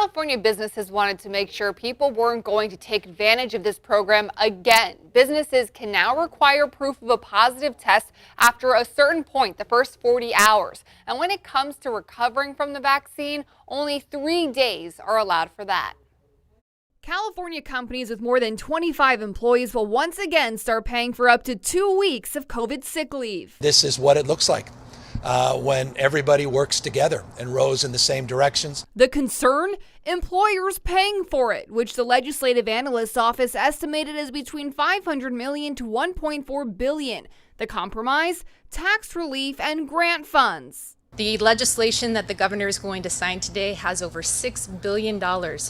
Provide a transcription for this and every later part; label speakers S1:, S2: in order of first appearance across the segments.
S1: California businesses wanted to make sure people weren't going to take advantage of this program again. Businesses can now require proof of a positive test after a certain point, the first 40 hours. And when it comes to recovering from the vaccine, only 3 days are allowed for that. California companies with more than 25 employees will once again start paying for up to 2 weeks of COVID sick leave.
S2: This is what it looks like when everybody works together and rows in the same directions.
S1: The concern? Employers paying for it, which the Legislative Analyst's Office estimated as between $500 million to $1.4 billion. The compromise? Tax relief and grant funds.
S3: The legislation that the governor is going to sign today has over $6 billion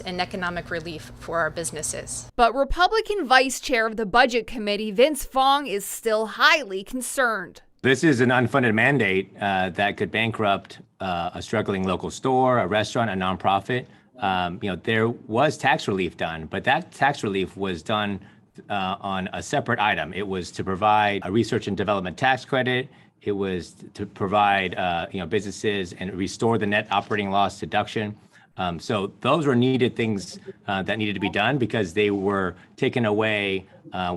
S3: in economic relief for our businesses.
S1: But Republican Vice Chair of the Budget Committee, Vince Fong, is still highly concerned.
S4: This is an unfunded mandate that could bankrupt a struggling local store, a restaurant, a nonprofit. There was tax relief done, but that tax relief was done on a separate item. It was to provide a research and development tax credit. It was to provide businesses and restore the net operating loss deduction. So those were needed things that needed to be done because they were taken away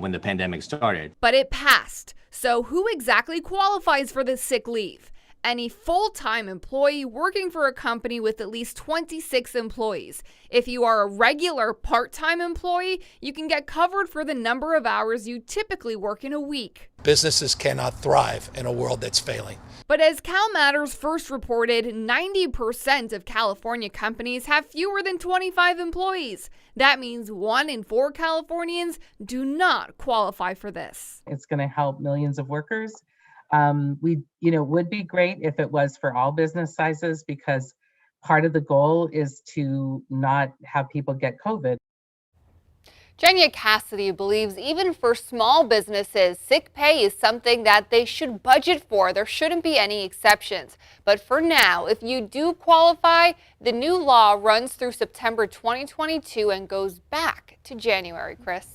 S4: when the pandemic started.
S1: But it passed. So who exactly qualifies for this sick leave? Any full-time employee working for a company with at least 26 employees. If you are a regular part-time employee, you can get covered for the number of hours you typically work in a week.
S2: Businesses cannot thrive in a world that's failing.
S1: But as Cal Matters first reported, 90% of California companies have fewer than 25 employees. That means 1 in 4 Californians do not qualify for this.
S5: It's going to help millions of workers. Would be great if it was for all business sizes, because part of the goal is to not have people get COVID.
S1: Jenya Cassidy believes even for small businesses, sick pay is something that they should budget for. There shouldn't be any exceptions. But for now, if you do qualify, the new law runs through September 2022 and goes back to January, Chris.